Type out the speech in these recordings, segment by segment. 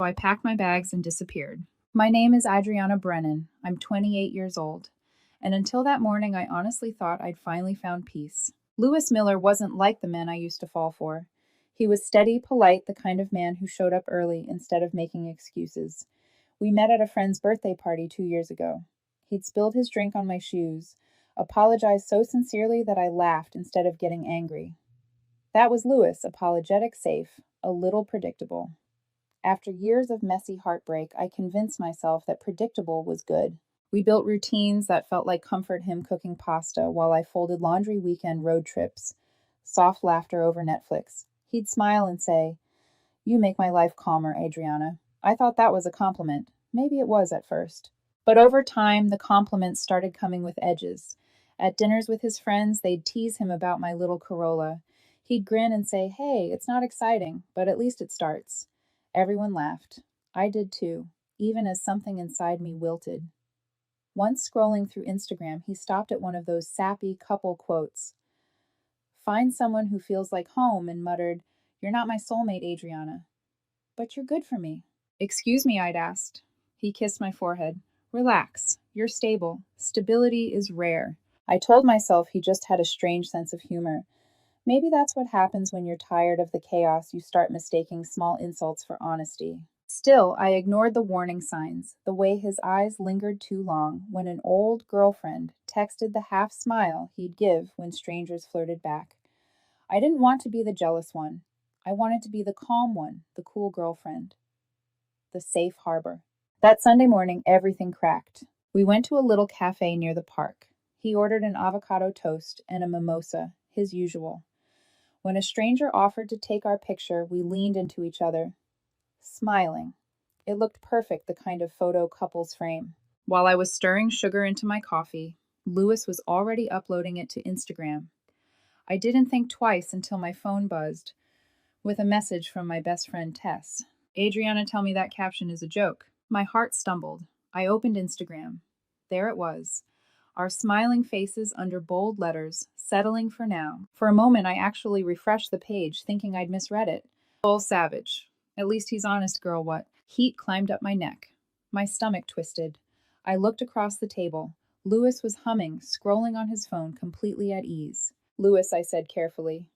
So I packed my bags and disappeared. My name is Adriana Brennan. I'm 28 years old. And until that morning, I honestly thought I'd finally found peace. Lewis Miller wasn't like the men I used to fall for. He was steady, polite, the kind of man who showed up early instead of making excuses. We met at a friend's birthday party 2 years ago. He'd spilled his drink on my shoes, apologized so sincerely that I laughed instead of getting angry. That was Lewis, apologetic, safe, a little predictable. After years of messy heartbreak, I convinced myself that predictable was good. We built routines that felt like comfort him cooking pasta while I folded laundry weekend road trips, soft laughter over Netflix. He'd smile and say, "You make my life calmer, Adriana." I thought that was a compliment. Maybe it was at first. But over time, the compliments started coming with edges. At dinners with his friends, they'd tease him about my little Corolla. He'd grin and say, "Hey, it's not exciting, but at least it starts." Everyone laughed. I did too, even as something inside me wilted. Once scrolling through Instagram, he stopped at one of those sappy couple quotes. "Find someone who feels like home," and muttered, "You're not my soulmate, Adriana, but you're good for me." "Excuse me," I'd asked. He kissed my forehead. "Relax. You're stable. Stability is rare." I told myself he just had a strange sense of humor. Maybe that's what happens when you're tired of the chaos. You start mistaking small insults for honesty. Still, I ignored the warning signs, the way his eyes lingered too long when an old girlfriend texted the half smile he'd give when strangers flirted back. I didn't want to be the jealous one. I wanted to be the calm one, the cool girlfriend, the safe harbor. That Sunday morning, everything cracked. We went to a little cafe near the park. He ordered an avocado toast and a mimosa, his usual. When a stranger offered to take our picture, we leaned into each other, smiling. It looked perfect, the kind of photo couples frame. While I was stirring sugar into my coffee, Lewis was already uploading it to Instagram. I didn't think twice until my phone buzzed with a message from my best friend Tess. "Adriana, tell me that caption is a joke." My heart stumbled. I opened Instagram. There it was. Our smiling faces under bold letters, "Settling for now." For a moment, I actually refreshed the page, thinking I'd misread it. Full savage. At least he's honest, girl, what? Heat climbed up my neck. My stomach twisted. I looked across the table. Lewis was humming, scrolling on his phone, completely at ease. "Lewis," I said carefully,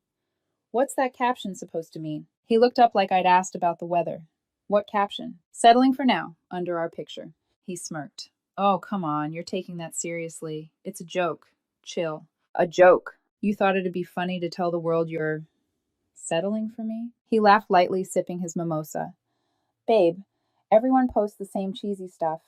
"what's that caption supposed to mean?" He looked up like I'd asked about the weather. "What caption?" "Settling for now, under our picture." He smirked. "Oh, come on, you're taking that seriously. It's a joke. Chill." "A joke? You thought it'd be funny to tell the world you're settling for me?" He laughed lightly, sipping his mimosa. "Babe, everyone posts the same cheesy stuff.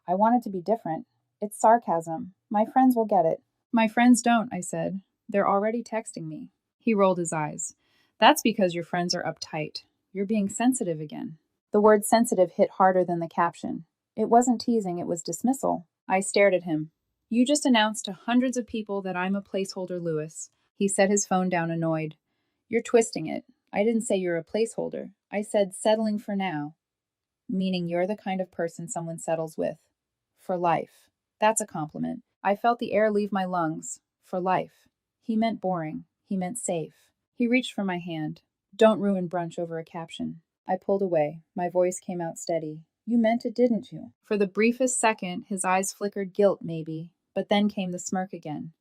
I want it to be different. It's sarcasm. My friends will get it." "My friends don't," I said. "They're already texting me." He rolled his eyes. "That's because your friends are uptight. You're being sensitive again." The word sensitive hit harder than the caption. It wasn't teasing, it was dismissal. I stared at him. "You just announced to hundreds of people that I'm a placeholder, Lewis." He set his phone down, annoyed. "You're twisting it. I didn't say you're a placeholder. I said settling for now, meaning you're the kind of person someone settles with. For life. That's a compliment." I felt the air leave my lungs. For life. He meant boring. He meant safe. He reached for my hand. "Don't ruin brunch over a caption." I pulled away. My voice came out steady. "You meant it, didn't you?" For the briefest second, his eyes flickered guilt, maybe, but then came the smirk again.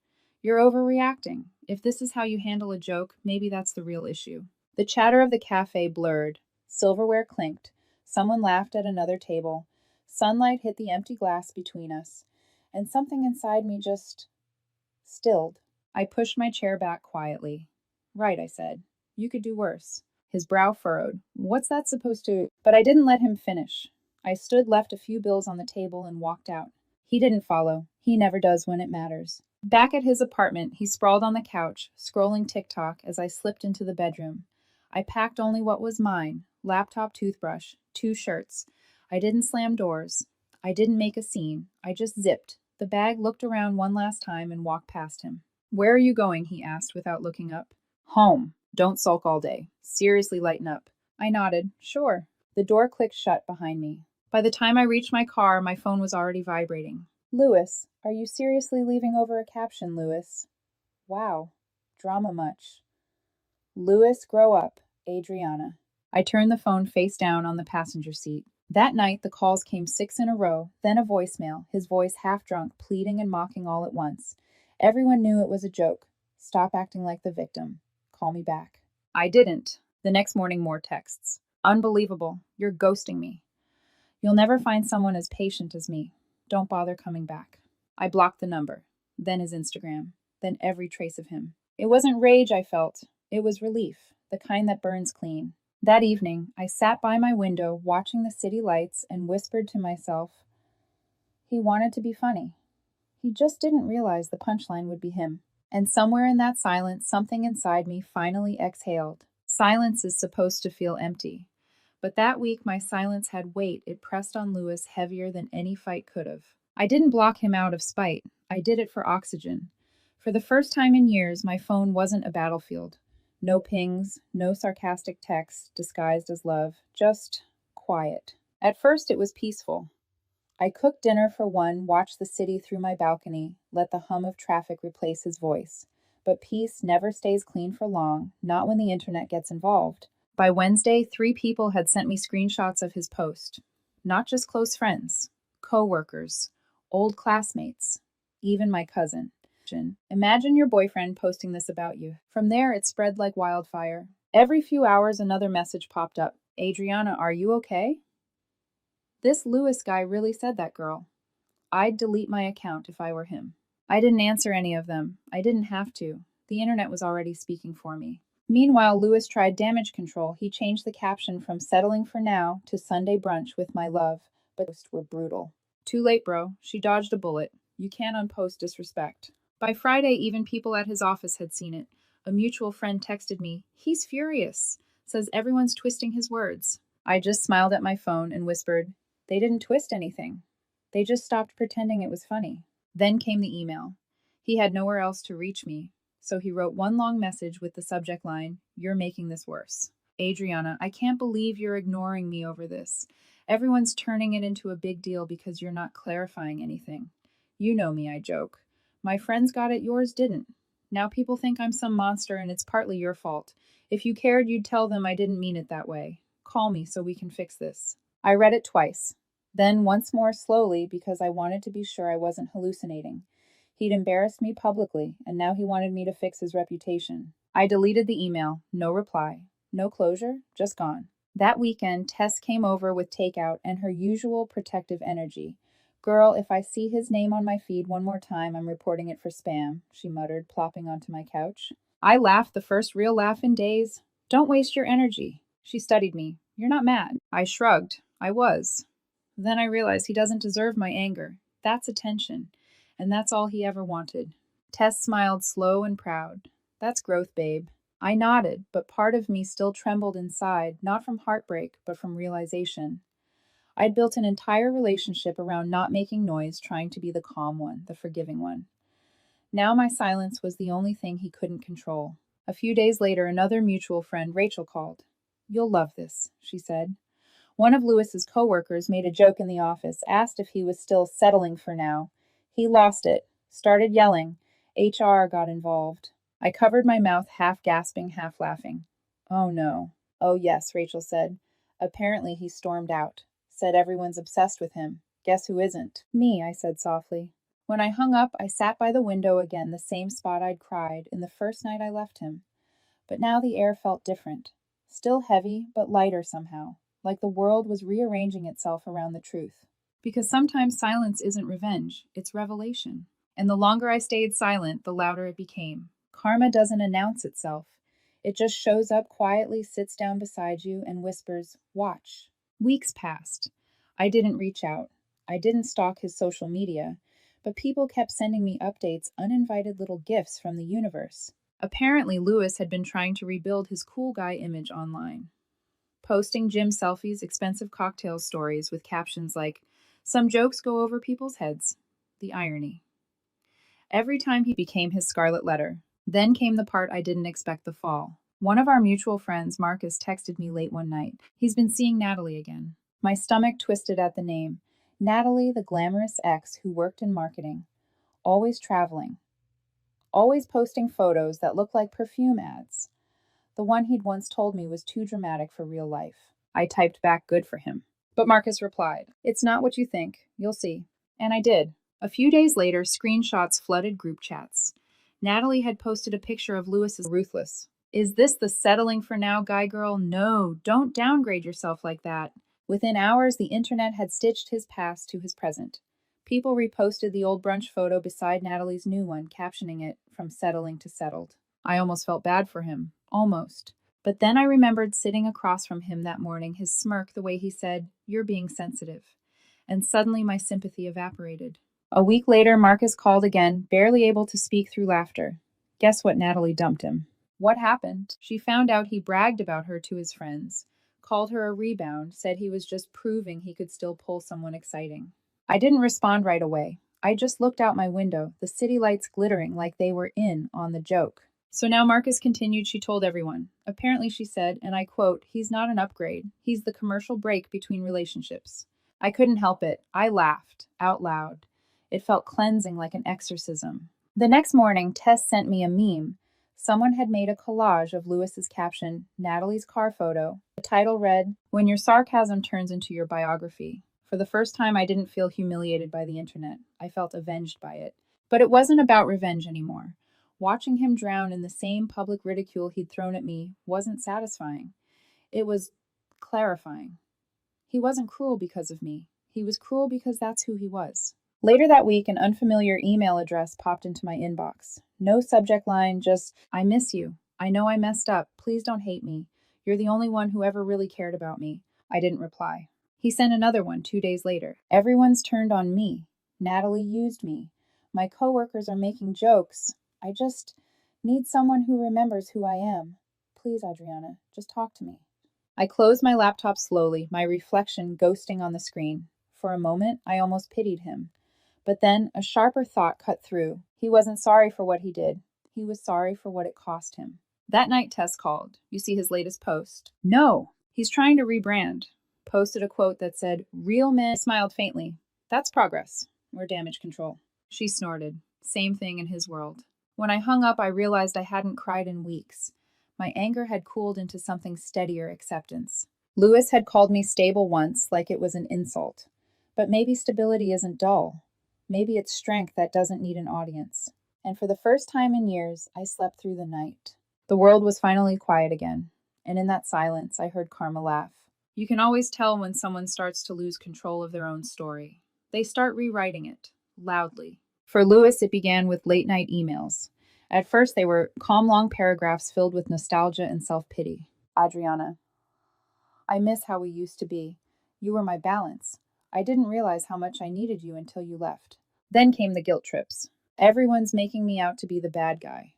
"You're overreacting. If this is how you handle a joke, maybe that's the real issue." The chatter of the cafe blurred. Silverware clinked. Someone laughed at another table. Sunlight hit the empty glass between us, and something inside me just stilled. I pushed my chair back quietly. "Right," I said. "You could do worse." His brow furrowed. "What's that supposed to—" But I didn't let him finish. I stood, left a few bills on the table, and walked out. He didn't follow. He never does when it matters. Back at his apartment, he sprawled on the couch, scrolling TikTok as I slipped into the bedroom. I packed only what was mine: laptop, toothbrush, 2 shirts. I didn't slam doors. I didn't make a scene. I just zipped. The bag, looked around one last time, and walked past him. "Where are you going?" he asked without looking up. "Home. Don't sulk all day. Seriously, lighten up." I nodded. "Sure." The door clicked shut behind me. By the time I reached my car, my phone was already vibrating. "Lewis, are you seriously leaving over a caption, Lewis?" "Wow. Drama much?" "Lewis, grow up. Adriana." I turned the phone face down on the passenger seat. That night, the calls came 6 in a row, then a voicemail, his voice half drunk, pleading and mocking all at once. Everyone knew it was a joke. Stop acting like the victim. Call me back. I didn't. The next morning, more texts. Unbelievable. You're ghosting me. You'll never find someone as patient as me. Don't bother coming back. I blocked the number, then his Instagram, then every trace of him. It wasn't rage I felt, it was relief, the kind that burns clean. That evening, I sat by my window watching the city lights and whispered to myself, he wanted to be funny. He just didn't realize the punchline would be him. And somewhere in that silence, something inside me finally exhaled. Silence is supposed to feel empty. But that week, my silence had weight. It pressed on Louis heavier than any fight could have. I didn't block him out of spite. I did it for oxygen. For the first time in years, my phone wasn't a battlefield. No pings, no sarcastic texts disguised as love, just quiet. At first, it was peaceful. I cooked dinner for one, watched the city through my balcony, let the hum of traffic replace his voice. But peace never stays clean for long, not when the internet gets involved. By Wednesday, 3 people had sent me screenshots of his post. Not just close friends, co-workers, old classmates, even my cousin. Imagine your boyfriend posting this about you. From there, it spread like wildfire. Every few hours, another message popped up. Adriana, are you okay? This Louis guy really said that, girl. I'd delete my account if I were him. I didn't answer any of them. I didn't have to. The internet was already speaking for me. Meanwhile, Louis tried damage control. He changed the caption from settling for now to Sunday brunch with my love, but posts were brutal. Too late, bro. She dodged a bullet. You can't unpost disrespect. By Friday, even people at his office had seen it. A mutual friend texted me, he's furious, says everyone's twisting his words. I just smiled at my phone and whispered, they didn't twist anything. They just stopped pretending it was funny. Then came the email. He had nowhere else to reach me, so he wrote one long message with the subject line, you're making this worse. Adriana, I can't believe you're ignoring me over this. Everyone's turning it into a big deal because you're not clarifying anything. You know me, I joke. My friends got it, yours didn't. Now people think I'm some monster and it's partly your fault. If you cared, you'd tell them I didn't mean it that way. Call me so we can fix this. I read it twice, then once more slowly because I wanted to be sure I wasn't hallucinating. He'd embarrassed me publicly, and now he wanted me to fix his reputation. I deleted the email. No reply. No closure, just gone. That weekend, Tess came over with takeout and her usual protective energy. Girl, if I see his name on my feed one more time, I'm reporting it for spam, she muttered, plopping onto my couch. I laughed, the first real laugh in days. Don't waste your energy. She studied me. You're not mad. I shrugged. I was. Then I realized he doesn't deserve my anger. That's attention. And that's all he ever wanted. Tess smiled slow and proud. That's growth, babe. I nodded, but part of me still trembled inside, not from heartbreak, but from realization. I'd built an entire relationship around not making noise, trying to be the calm one, the forgiving one. Now my silence was the only thing he couldn't control. A few days later, another mutual friend, Rachel, called. You'll love this, she said. One of Louis's coworkers made a joke in the office, asked if he was still settling for now. He lost it, started yelling. HR got involved. I covered my mouth, half gasping, half laughing. Oh no. Oh yes, Rachel said. Apparently he stormed out. Said everyone's obsessed with him. Guess who isn't? Me, I said softly. When I hung up, I sat by the window again, the same spot I'd cried in the first night I left him. But now the air felt different. Still heavy, but lighter somehow, like the world was rearranging itself around the truth. Because sometimes silence isn't revenge, it's revelation. And the longer I stayed silent, the louder it became. Karma doesn't announce itself. It just shows up quietly, sits down beside you, and whispers, watch. Weeks passed. I didn't reach out. I didn't stalk his social media, but people kept sending me updates, uninvited little gifts from the universe. Apparently, Louis had been trying to rebuild his cool guy image online. Posting gym selfies, expensive cocktail stories with captions like, some jokes go over people's heads. The irony. Every time he became his scarlet letter. Then came the part I didn't expect the fall. One of our mutual friends, Marcus, texted me late one night. He's been seeing Natalie again. My stomach twisted at the name. Natalie, the glamorous ex who worked in marketing. Always traveling. Always posting photos that look like perfume ads. The one he'd once told me was too dramatic for real life. I typed back, good for him. But Marcus replied, "It's not what you think. You'll see." And I did. A few days later, screenshots flooded group chats. Natalie had posted a picture of Lewis's ruthless. "Is this the settling for now guy girl? No, don't downgrade yourself like that." Within hours, the internet had stitched his past to his present. People reposted the old brunch photo beside Natalie's new one, captioning it, "From settling to settled." I almost felt bad for him. Almost. But then I remembered sitting across from him that morning, his smirk, the way he said, "You're being sensitive." And suddenly my sympathy evaporated. A week later, Marcus called again, barely able to speak through laughter. Guess what? Natalie dumped him. What happened? She found out he bragged about her to his friends, called her a rebound, said he was just proving he could still pull someone exciting. I didn't respond right away. I just looked out my window, the city lights glittering like they were in on the joke. So now Marcus continued, she told everyone. Apparently, she said, and I quote, "He's not an upgrade. He's the commercial break between relationships." I couldn't help it. I laughed, out loud. It felt cleansing, like an exorcism. The next morning, Tess sent me a meme. Someone had made a collage of Lewis's caption, Natalie's car photo. The title read, "When your sarcasm turns into your biography." For the first time, I didn't feel humiliated by the internet. I felt avenged by it. But it wasn't about revenge anymore. Watching him drown in the same public ridicule he'd thrown at me wasn't satisfying. It was clarifying. He wasn't cruel because of me. He was cruel because that's who he was. Later that week, an unfamiliar email address popped into my inbox. No subject line, just, "I miss you. I know I messed up. Please don't hate me. You're the only one who ever really cared about me." I didn't reply. He sent another one 2 days later. "Everyone's turned on me. Natalie used me. My coworkers are making jokes. I just need someone who remembers who I am. Please, Adriana, just talk to me." I closed my laptop slowly, my reflection ghosting on the screen. For a moment, I almost pitied him. But then a sharper thought cut through. He wasn't sorry for what he did. He was sorry for what it cost him. That night, Tess called. "You see his latest post?" "No, he's trying to rebrand." Posted a quote that said, "Real men," smiled faintly. "That's progress, or damage control." She snorted. Same thing in his world. When I hung up, I realized I hadn't cried in weeks. My anger had cooled into something steadier, acceptance. Lewis had called me stable once, like it was an insult. But maybe stability isn't dull. Maybe it's strength that doesn't need an audience. And for the first time in years, I slept through the night. The world was finally quiet again. And in that silence, I heard Karma laugh. You can always tell when someone starts to lose control of their own story. They start rewriting it, loudly. For Lewis, it began with late-night emails. At first, they were calm, long paragraphs filled with nostalgia and self-pity. "Adriana, I miss how we used to be. You were my balance. I didn't realize how much I needed you until you left." Then came the guilt trips. "Everyone's making me out to be the bad guy.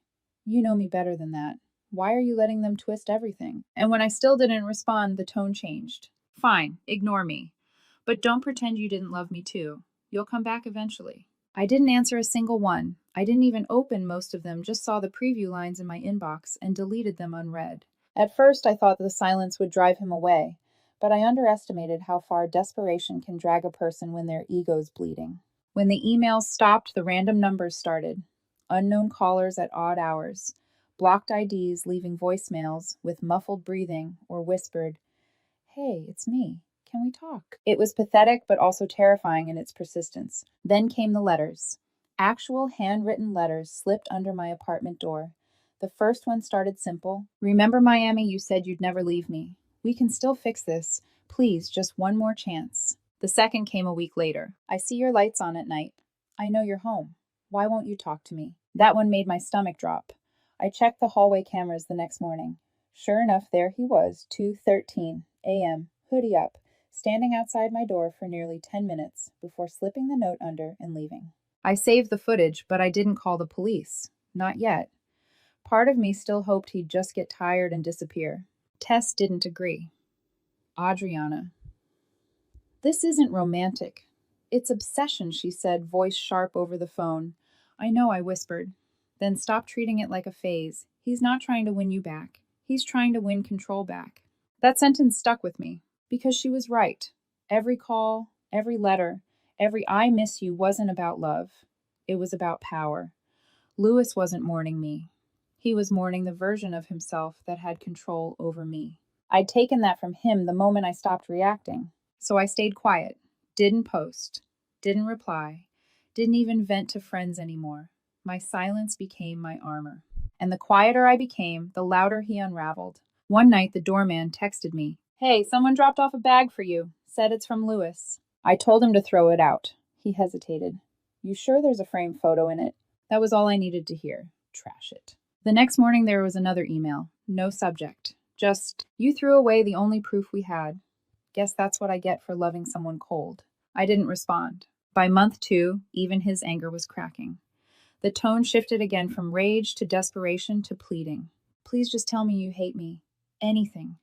You know me better than that. Why are you letting them twist everything?" And when I still didn't respond, the tone changed. "Fine, ignore me. But don't pretend you didn't love me too. You'll come back eventually." I didn't answer a single one. I didn't even open most of them, just saw the preview lines in my inbox and deleted them unread. At first, I thought the silence would drive him away, but I underestimated how far desperation can drag a person when their ego's bleeding. When the emails stopped, the random numbers started. Unknown callers at odd hours. Blocked IDs leaving voicemails with muffled breathing or whispered, "Hey, it's me. Can we talk?" It was pathetic, but also terrifying in its persistence. Then came the letters. Actual handwritten letters slipped under my apartment door. The first one started simple. "Remember, Miami, you said you'd never leave me. We can still fix this. Please, just one more chance." The second came a week later. "I see your lights on at night. I know you're home. Why won't you talk to me?" That one made my stomach drop. I checked the hallway cameras the next morning. Sure enough, there he was, 2:13 a.m., hoodie up, standing outside my door for nearly 10 minutes before slipping the note under and leaving. I saved the footage, but I didn't call the police. Not yet. Part of me still hoped he'd just get tired and disappear. Tess didn't agree. "Adriana, this isn't romantic. It's obsession," she said, voice sharp over the phone. "I know," I whispered. "Then stop treating it like a phase. He's not trying to win you back. He's trying to win control back." That sentence stuck with me, because she was right. Every call, every letter, every "I miss you" wasn't about love. It was about power. Lewis wasn't mourning me. He was mourning the version of himself that had control over me. I'd taken that from him the moment I stopped reacting. So I stayed quiet, didn't post, didn't reply, didn't even vent to friends anymore. My silence became my armor. And the quieter I became, the louder he unraveled. One night, the doorman texted me, "Hey, someone dropped off a bag for you. Said it's from Lewis." I told him to throw it out. He hesitated. "You sure there's a framed photo in it?" That was all I needed to hear. Trash it. The next morning, there was another email. No subject. Just, "You threw away the only proof we had. Guess that's what I get for loving someone cold." I didn't respond. By month 2, even his anger was cracking. The tone shifted again from rage to desperation to pleading. "Please just tell me you hate me. Anything.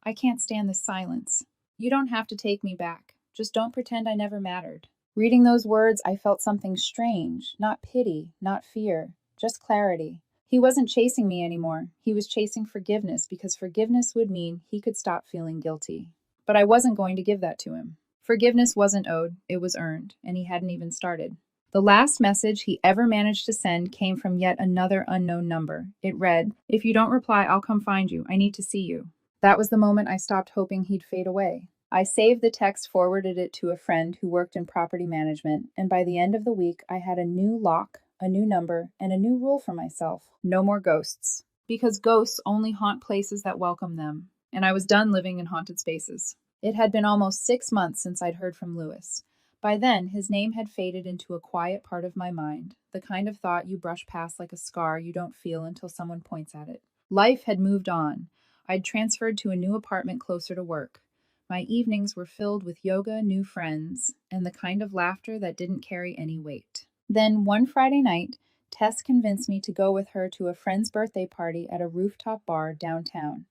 I can't stand this silence. You don't have to take me back. Just don't pretend I never mattered." Reading those words, I felt something strange. Not pity, not fear, just clarity. He wasn't chasing me anymore. He was chasing forgiveness because forgiveness would mean he could stop feeling guilty. But I wasn't going to give that to him. Forgiveness wasn't owed, it was earned, and he hadn't even started. The last message he ever managed to send came from yet another unknown number. It read, "If you don't reply, I'll come find you. I need to see you." That was the moment I stopped hoping he'd fade away. I saved the text, forwarded it to a friend who worked in property management, and by the end of the week, I had a new lock, a new number, and a new rule for myself. No more ghosts. Because ghosts only haunt places that welcome them, and I was done living in haunted spaces. It had been almost 6 months since I'd heard from Lewis. By then, his name had faded into a quiet part of my mind, the kind of thought you brush past like a scar you don't feel until someone points at it. Life had moved on. I'd transferred to a new apartment closer to work. My evenings were filled with yoga, new friends, and the kind of laughter that didn't carry any weight. Then, one Friday night, Tess convinced me to go with her to a friend's birthday party at a rooftop bar downtown.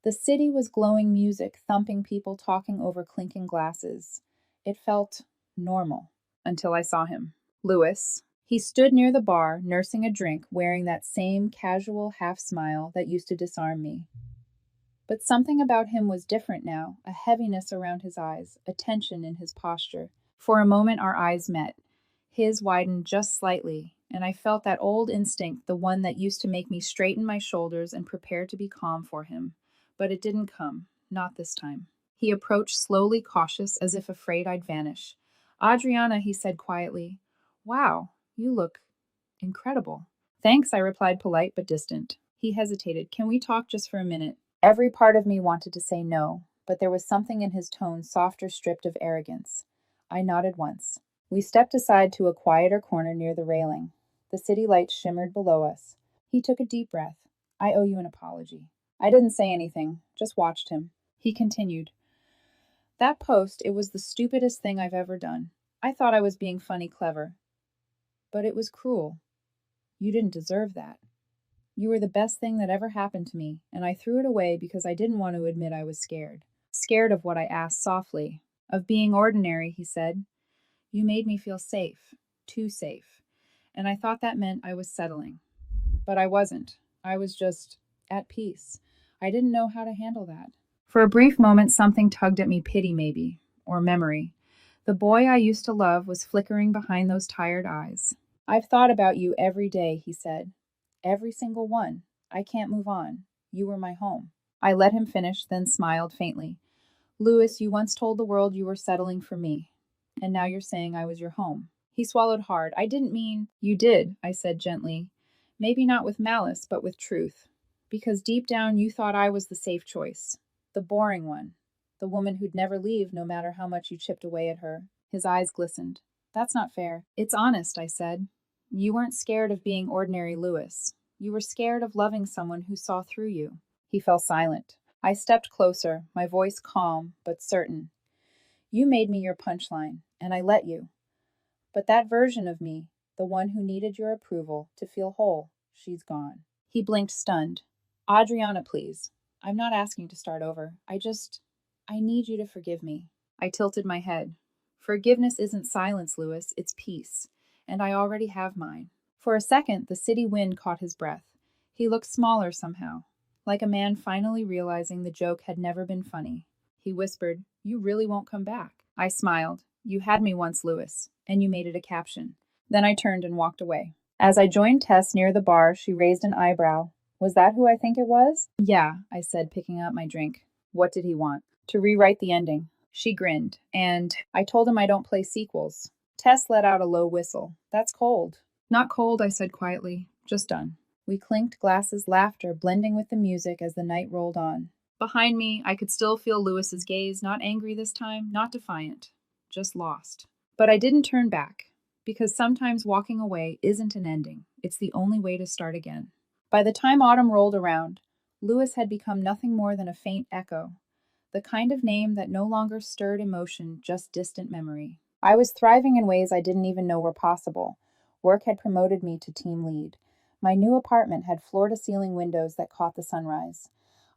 The city was glowing music, thumping people talking over clinking glasses. It felt normal until I saw him. Lewis. He stood near the bar, nursing a drink, wearing that same casual half smile that used to disarm me. But something about him was different now, a heaviness around his eyes, a tension in his posture. For a moment, our eyes met. His widened just slightly, and I felt that old instinct, the one that used to make me straighten my shoulders and prepare to be calm for him. But it didn't come, not this time. He approached slowly, cautious, as if afraid I'd vanish. "Adriana," he said quietly. "Wow, you look incredible." "Thanks," I replied, polite but distant. He hesitated. "Can we talk just for a minute?" Every part of me wanted to say no, but there was something in his tone softer, stripped of arrogance. I nodded once. We stepped aside to a quieter corner near the railing. The city lights shimmered below us. He took a deep breath. "I owe you an apology." I didn't say anything, just watched him. He continued, "That post, it was the stupidest thing I've ever done. I thought I was being funny clever. But it was cruel. You didn't deserve that. You were the best thing that ever happened to me, and I threw it away because I didn't want to admit I was scared. Scared of what I asked softly. Of being ordinary," he said. "You made me feel safe. Too safe. And I thought that meant I was settling. But I wasn't. I was just at peace. I didn't know how to handle that." For a brief moment, something tugged at me, pity maybe, or memory. The boy I used to love was flickering behind those tired eyes. "I've thought about you every day," he said. "Every single one. I can't move on. You were my home." I let him finish, then smiled faintly. "Lewis, you once told the world you were settling for me, and now you're saying I was your home." He swallowed hard. "I didn't mean—" "You did," I said gently. "Maybe not with malice, but with truth. Because deep down you thought I was the safe choice. The boring one. The woman who'd never leave no matter how much you chipped away at her." His eyes glistened. "That's not fair." "It's honest," I said. "You weren't scared of being ordinary Lewis. You were scared of loving someone who saw through you." He fell silent. I stepped closer, my voice calm but certain. "You made me your punchline, and I let you. But that version of me, the one who needed your approval to feel whole, she's gone." He blinked, stunned. "Adriana, please. I'm not asking to start over. I need you to forgive me." I tilted my head. "Forgiveness isn't silence, Lewis. It's peace. And I already have mine." For a second, the city wind caught his breath. He looked smaller somehow, like a man finally realizing the joke had never been funny. He whispered, "You really won't come back." I smiled. "You had me once, Lewis, and you made it a caption." Then I turned and walked away. As I joined Tess near the bar, she raised an eyebrow. Was that who I think it was? Yeah, I said, picking up my drink. What did he want? To rewrite the ending. She grinned, and I told him I don't play sequels. Tess let out a low whistle. That's cold. Not cold, I said quietly. Just done. We clinked glasses, laughter blending with the music as the night rolled on. Behind me, I could still feel Lewis's gaze, not angry this time, not defiant, just lost. But I didn't turn back, because sometimes walking away isn't an ending. It's the only way to start again. By the time autumn rolled around, Lewis had become nothing more than a faint echo, the kind of name that no longer stirred emotion, just distant memory. I was thriving in ways I didn't even know were possible. Work had promoted me to team lead. My new apartment had floor-to-ceiling windows that caught the sunrise.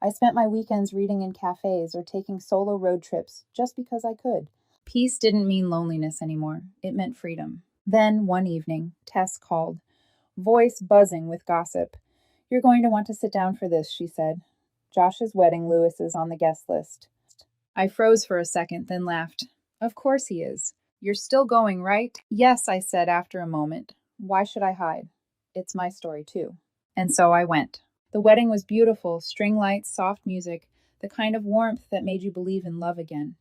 I spent my weekends reading in cafes or taking solo road trips just because I could. Peace didn't mean loneliness anymore. It meant freedom. Then, one evening, Tess called, voice buzzing with gossip. You're going to want to sit down for this, she said. Josh's wedding, Lewis is on the guest list. I froze for a second, then laughed. Of course he is. You're still going, right? Yes, I said after a moment. Why should I hide? It's my story, too. And so I went. The wedding was beautiful, string lights, soft music, the kind of warmth that made you believe in love again.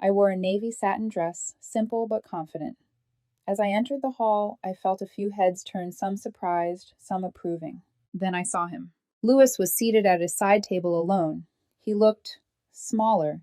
I wore a navy satin dress, simple but confident. As I entered the hall, I felt a few heads turn, some surprised, some approving. Then I saw him. Lewis was seated at his side table alone. He looked smaller.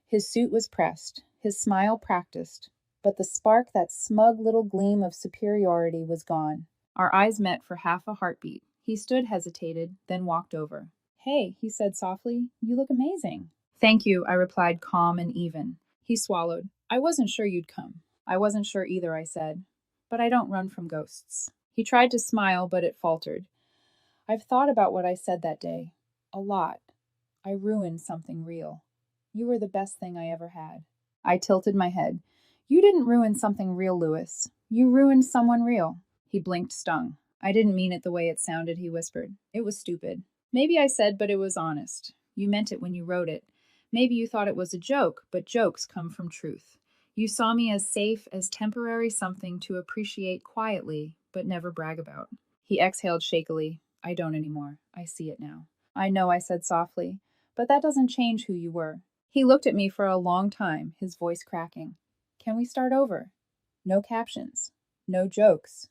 His suit was pressed, his smile practiced, but the spark, that smug little gleam of superiority, was gone. Our eyes met for half a heartbeat. He stood, hesitated, then walked over. Hey, he said softly, you look amazing. Thank you, I replied, calm and even. He swallowed. I wasn't sure you'd come. I wasn't sure either, I said. But I don't run from ghosts. He tried to smile, but it faltered. I've thought about what I said that day. A lot. I ruined something real. You were the best thing I ever had. I tilted my head. You didn't ruin something real, Lewis. You ruined someone real. He blinked, stung. I didn't mean it the way it sounded, he whispered. It was stupid. Maybe I said, but it was honest. You meant it when you wrote it. Maybe you thought it was a joke, but jokes come from truth. You saw me as safe, as temporary something to appreciate quietly, but never brag about. He exhaled shakily. I don't anymore. I see it now. I know, I said softly, but that doesn't change who you were. He looked at me for a long time, his voice cracking. Can we start over? No captions. No jokes.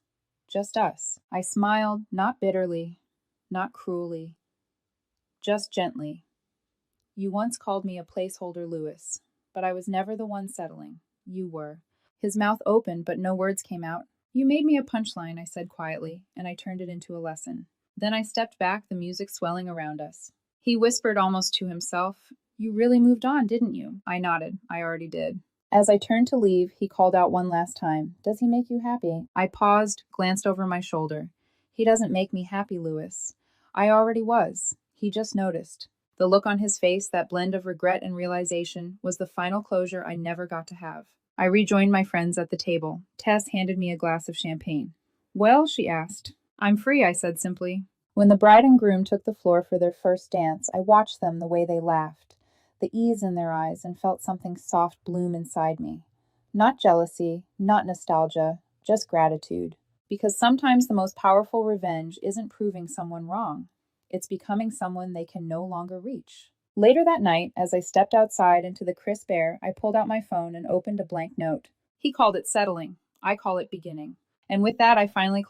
Just us. I smiled, not bitterly, not cruelly, just gently. You once called me a placeholder, Lewis, but I was never the one settling. You were. His mouth opened, but no words came out. You made me a punchline, I said quietly, and I turned it into a lesson. Then I stepped back, the music swelling around us. He whispered almost to himself, You really moved on, didn't you? I nodded. I already did. As I turned to leave, he called out one last time, Does he make you happy? I paused, glanced over my shoulder. He doesn't make me happy, Lewis. I already was. He just noticed. The look on his face, that blend of regret and realization, was the final closure I never got to have. I rejoined my friends at the table. Tess handed me a glass of champagne. Well, she asked. I'm free, I said simply. When the bride and groom took the floor for their first dance, I watched them, the way they laughed, the ease in their eyes, and felt something soft bloom inside me. Not jealousy, not nostalgia, just gratitude. Because sometimes the most powerful revenge isn't proving someone wrong. It's becoming someone they can no longer reach. Later that night, as I stepped outside into the crisp air, I pulled out my phone and opened a blank note. He called it settling. I call it beginning. And with that, I finally closed